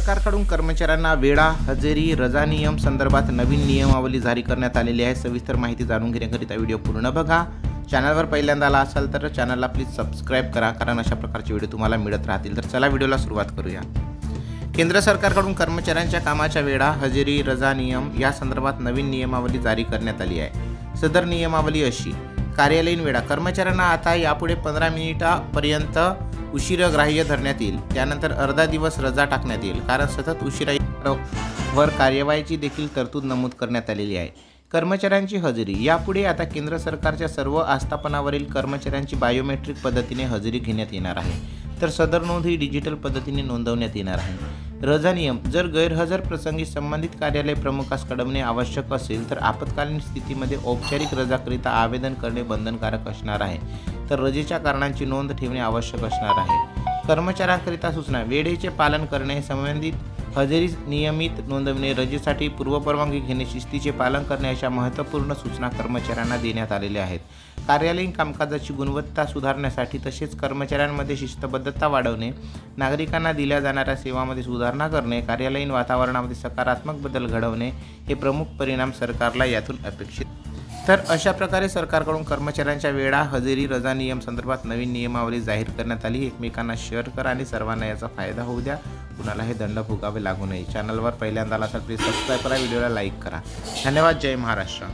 सरकारकडून कर्मचाऱ्यांना वेळा, हजेरी, रजा नियम संदर्भात नवीन नियमावली जारी करण्यात आलेली आहे। सविस्तर माहिती जाणून घेण्याकरिता व्हिडिओ पूर्ण बघा। चॅनलवर पहिल्यांदा आला असाल तर चॅनलला प्लीज सबस्क्राइब करा, कारण अशा प्रकारचे व्हिडिओ तुम्हाला मिळत राहतील। तर चला व्हिडिओला सुरुवात करूया। केंद्र सरकारकडून कर्मचाऱ्यांच्या कामाच्या वेळा, हजेरी, रजा नियम या संदर्भात नवीन नियमावली जारी करण्यात आली आहे। सदर नियमावली अशी: कार्यालयीन वेळा कर्मचाऱ्यांना आता यापुढे 15 मिनिटांपर्यंत उशीर ग्राह्य धरण्यात येईल। त्यानंतर अर्धा दिवस रजा टाकण्यात येईल, कारण सतत उशिरावर कार्यवाहीची देखील तरतूद नमूद करण्यात आलेली आहे। कर्मचाऱ्यांची हजेरी यापुढे आता केंद्र सरकारच्या सर्व आस्थापनावरील कर्मचाऱ्यांची बायोमेट्रिक पद्धतीने हजेरी घेण्यात येणार आहे, तर सदर नोंद ही डिजिटल पद्धतीने नोंदवण्यात येणार आहे। रजा नियम: जर गैरहजर प्रसंगी संबंधित कार्यालय प्रमुखास कळवणे आवश्यक असेल तर आपत्कालीन स्थितीमध्ये औपचारिक रजाकरिता आवेदन करणे बंधनकारक असणार आहे, तर रजेच्या कारणांची नोंद ठेवणे आवश्यक असणार आहे। कर्मचाऱ्यांकरिता सूचना: वेळेचे पालन करणे, संबंधित हजेरी नियमित नोंदवणे, रजेसाठी पूर्वपरवानगी घेणे, शिस्तीचे पालन करणे अशा महत्त्वपूर्ण सूचना कर्मचाऱ्यांना देण्यात आलेल्या आहेत। कार्यालयीन कामकाजाची गुणवत्ता सुधारण्यासाठी तसेच कर्मचाऱ्यांमध्ये शिस्तबद्धता वाढवणे, नागरिकांना दिल्या जाणाऱ्या सेवांमध्ये सुधारणा करणे, कार्यालयीन वातावरणामध्ये सकारात्मक बदल घडवणे हे प्रमुख परिणाम सरकारला यातून अपेक्षित। तर अशा प्रकारे सरकारकडून कर्मचाऱ्यांच्या वेळा, हजेरी, रजा नियम संदर्भात नवीन नियमावली जाहीर करण्यात आली। एकमेकांना शेअर करा आणि सर्वांना याचा फायदा होऊ द्या, कुणाला हे दंड भोगावे लागू नये। चॅनलवर पहिल्यांदा आला तर प्लीज सबस्क्राईब करा, व्हिडिओला लाईक करा। धन्यवाद। जय महाराष्ट्र।